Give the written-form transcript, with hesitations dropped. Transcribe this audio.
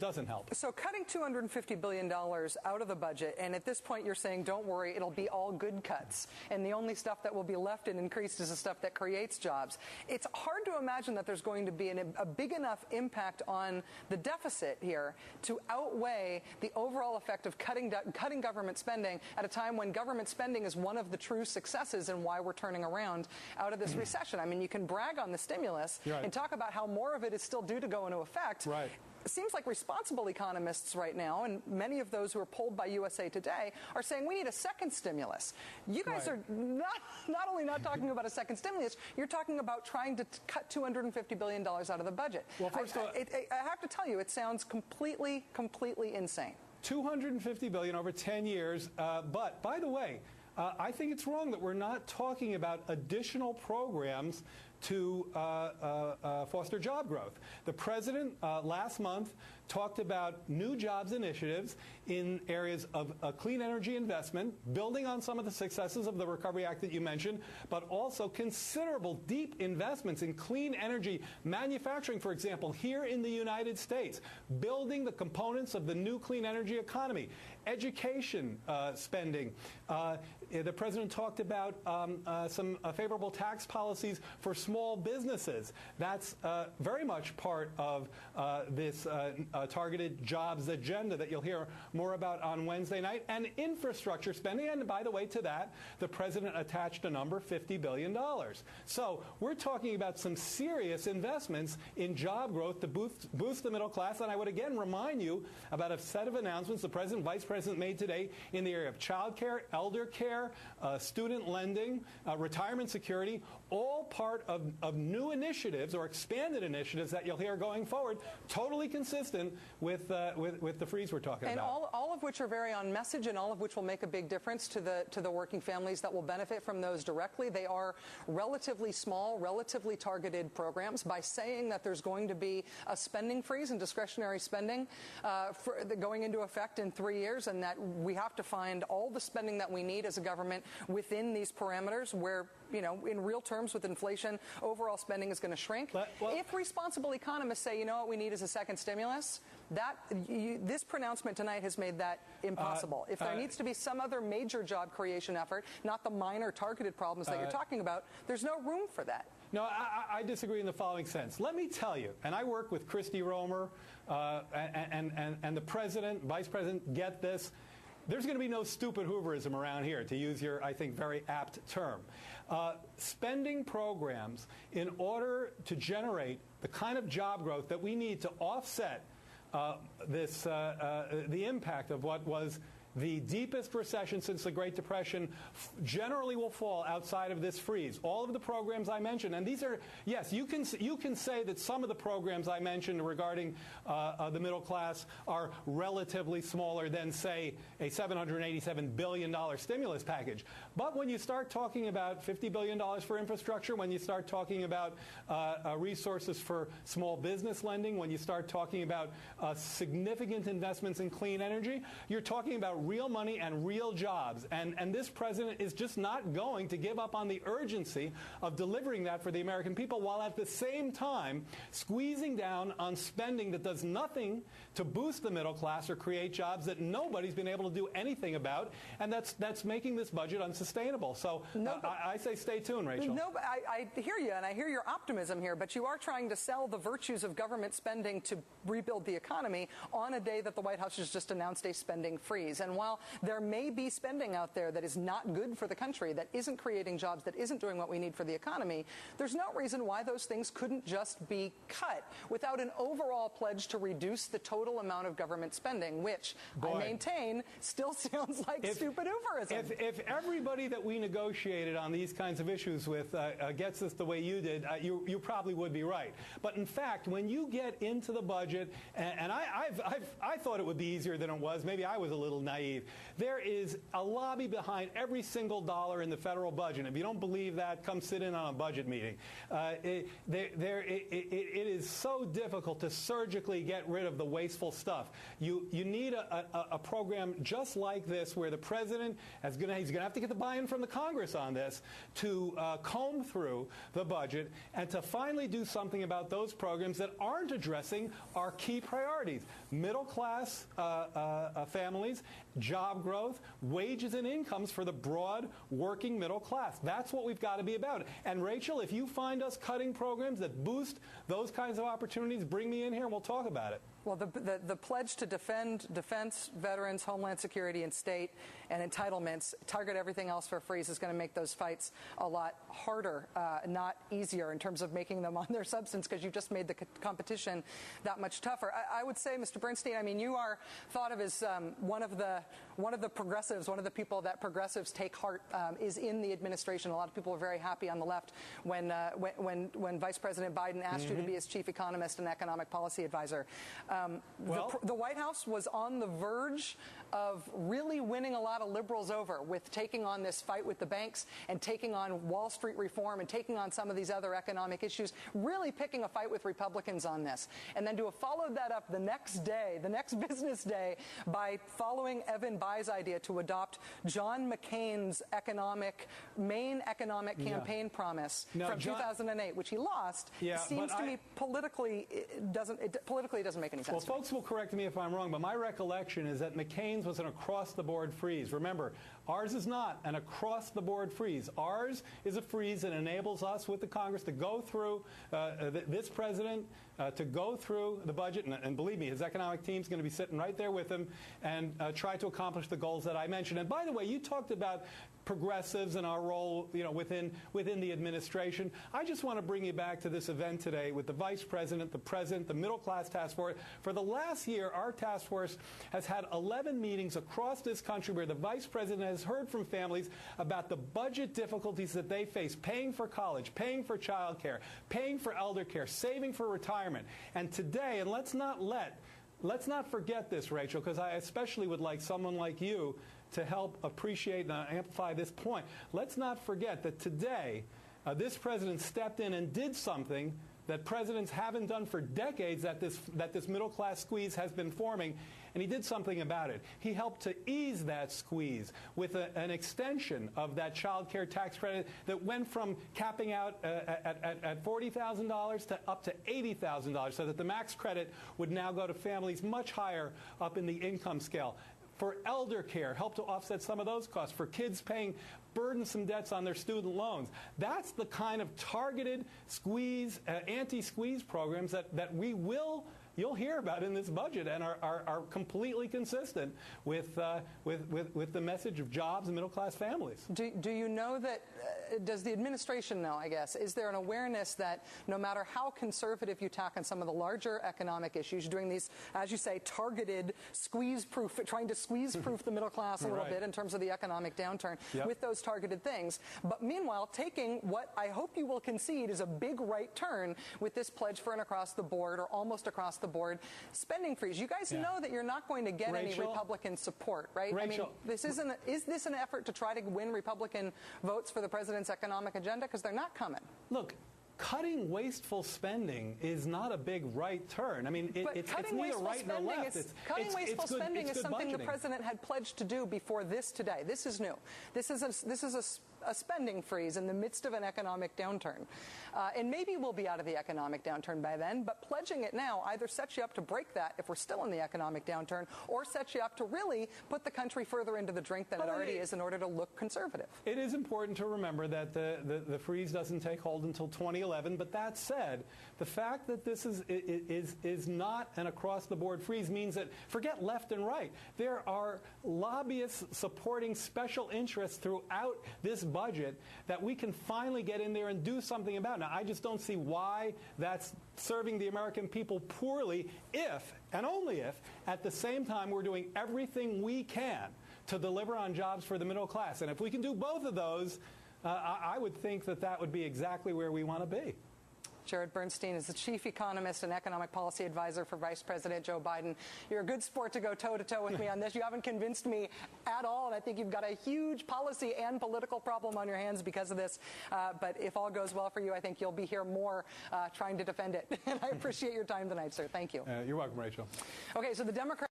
Doesn't help. So cutting $250 billion out of the budget, and at this point you're saying, don't worry, it'll be all good cuts, and the only stuff that will be left and increased is the stuff that creates jobs. It's hard to imagine that there's going to be a big enough impact on the deficit here to outweigh the overall effect of cutting government spending at a time when government spending is one of the true successes and why we're turning around out of this recession. I mean, you can brag on the stimulus and talk about how more of it is still due to go into effect. Right. It seems like responsible economists right now, and many of those who are polled by USA Today, are saying we need a second stimulus. You guys are not only not talking about a second stimulus, you're talking about trying to cut $250 billion out of the budget. Well, first of all, I have to tell you, it sounds completely insane. $250 billion over 10 years. But, by the way, I think it's wrong that we're not talking about additional programs to foster job growth. The president last month talked about new jobs initiatives in areas of clean energy investment, building on some of the successes of the Recovery Act that you mentioned, but also considerable deep investments in clean energy manufacturing, for example, here in the United States, building the components of the new clean energy economy, education spending. The president talked about some favorable tax policies for small businesses. That's very much part of this targeted jobs agenda that you'll hear more about on Wednesday night, and infrastructure spending. And by the way, to that, the president attached a number, $50 billion. So we're talking about some serious investments in job growth to boost the middle class. And I would again remind you about a set of announcements the president and vice president made today in the area of child care, elder care, student lending, retirement security, all part of new initiatives or expanded initiatives that you'll hear going forward, totally consistent with the freeze we're talking about. And all of which are very on message, and all of which will make a big difference to the working families that will benefit from those directly. They are relatively small, relatively targeted programs. By saying that there's going to be a spending freeze and discretionary spending going into effect in 3 years, and that we have to find all the spending that we need as a government within these parameters where, you know, in real terms with inflation, overall spending is going to shrink. If responsible economists say, you know what we need is a second stimulus, this pronouncement tonight has made that impossible. If there needs to be some other major job creation effort, not the minor targeted problems that you're talking about, there's no room for that. No, I disagree in the following sense. Let me tell you, and I work with Christy Romer and the president, vice president, get this. There's going to be no stupid Hooverism around here, to use your, I think, very apt term. Spending programs in order to generate the kind of job growth that we need to offset the impact of what was the deepest recession since the Great Depression generally will fall outside of this freeze. All of the programs I mentioned, and these are, yes, you can say that some of the programs I mentioned regarding the middle class are relatively smaller than, say, a $787 billion stimulus package. But when you start talking about $50 billion for infrastructure, when you start talking about resources for small business lending, when you start talking about significant investments in clean energy, you're talking about real money and real jobs. And this president is just not going to give up on the urgency of delivering that for the American people, while at the same time squeezing down on spending that does nothing to boost the middle class or create jobs that nobody's been able to do anything about. And that's making this budget unsustainable. So I say stay tuned, Rachel. No, but I hear you, and I hear your optimism here, but you are trying to sell the virtues of government spending to rebuild the economy on a day that the White House has just announced a spending freeze. And while there may be spending out there that is not good for the country, that isn't creating jobs, that isn't doing what we need for the economy, there's no reason why those things couldn't just be cut without an overall pledge to reduce the total amount of government spending, which I maintain still sounds like stupid Hooverism. If everybody that we negotiated on these kinds of issues with gets us the way you did, you probably would be right. But in fact, when you get into the budget, and I thought it would be easier than it was, maybe I was a little naive. There is a lobby behind every single dollar in the federal budget. If you don't believe that, come sit in on a budget meeting. It is so difficult to surgically get rid of the wasteful wasteful stuff. You need a program just like this where the president he's going to have to get the buy-in from the Congress on this to comb through the budget and to finally do something about those programs that aren't addressing our key priorities: middle-class families, job growth, wages and incomes for the broad working middle class. That's what we've got to be about. And Rachel, if you find us cutting programs that boost those kinds of opportunities, bring me in here and we'll talk about it. Well, the pledge to defend defense, veterans, homeland security, and state and entitlements, target everything else for freeze, is going to make those fights a lot harder, not easier in terms of making them on their substance, because you just made the competition that much tougher. I would say, Mr. Bernstein, I mean, you are thought of as one of the progressives, one of the people that progressives take heart is in the administration. A lot of people are very happy on the left when Vice President Biden asked you to be his chief economist and economic policy advisor. The White House was on the verge of really winning a lot of liberals over with taking on this fight with the banks and taking on Wall Street reform and taking on some of these other economic issues, really picking a fight with Republicans on this. And then to have followed that up the next day, the next business day, by following Evan Bayh's idea to adopt John McCain's main economic campaign promise from 2008, which he lost, seems to me politically it doesn't make any sense. Well, folks will correct me if I'm wrong, but my recollection is that McCain's was an across-the-board freeze. Remember, ours is not an across-the-board freeze. Ours is a freeze that enables us with the Congress to go through this president, to go through the budget, and believe me, his economic team's going to be sitting right there with him and try to accomplish the goals that I mentioned. And by the way, you talked about progressives and our role, within the administration. I just want to bring you back to this event today with the Vice President, the President, the Middle Class Task Force. For the last year, our task force has had 11 meetings across this country where the Vice President has heard from families about the budget difficulties that they face, paying for college, paying for child care, paying for elder care, saving for retirement. And today, and let's not forget this, Rachel, because I especially would like someone like you to help appreciate and amplify this point. Let's not forget that today, this president stepped in and did something that presidents haven't done for decades, that this middle-class squeeze has been forming, and he did something about it. He helped to ease that squeeze with an extension of that child care tax credit that went from capping out at $40,000 to up to $80,000, so that the max credit would now go to families much higher up in the income scale. For elder care, help to offset some of those costs. For kids paying burdensome debts on their student loans. That's the kind of targeted squeeze, anti-squeeze programs that you'll hear about in this budget and are completely consistent with the message of jobs and middle-class families. Do you know that, does the administration know, I guess, is there an awareness that no matter how conservative you tack on some of the larger economic issues, you're doing these, as you say, targeted squeeze-proof, trying to squeeze-proof the middle class a little bit in terms of the economic downturn with those targeted things, but meanwhile taking what I hope you will concede is a big right turn with this pledge for an across-the-board or almost across-the-board spending freeze. You guys know that you're not going to get any Republican support, right? Rachel, I mean, is this an effort to try to win Republican votes for the president's economic agenda? Because they're not coming. Look, cutting wasteful spending is not a big right turn. I mean, it's neither right nor left. Cutting wasteful spending is something budgeting. The president had pledged to do before this today. This is new. This is a spending freeze in the midst of an economic downturn. And maybe we'll be out of the economic downturn by then, but pledging it now either sets you up to break that if we're still in the economic downturn, or sets you up to really put the country further into the drink than it already is in order to look conservative. It is important to remember that the freeze doesn't take hold until 2011, but that said, the fact that this is not an across-the-board freeze means that, forget left and right, there are lobbyists supporting special interests throughout this budget that we can finally get in there and do something about. Now, I just don't see why that's serving the American people poorly if, and only if, at the same time we're doing everything we can to deliver on jobs for the middle class. And if we can do both of those, I would think that would be exactly where we want to be. Jared Bernstein is the chief economist and economic policy advisor for Vice President Joe Biden. You're a good sport to go toe-to-toe with me on this. You haven't convinced me at all, and I think you've got a huge policy and political problem on your hands because of this. But if all goes well for you, I think you'll be here more trying to defend it. And I appreciate your time tonight, sir. Thank you. You're welcome, Rachel. Okay, so the Democrats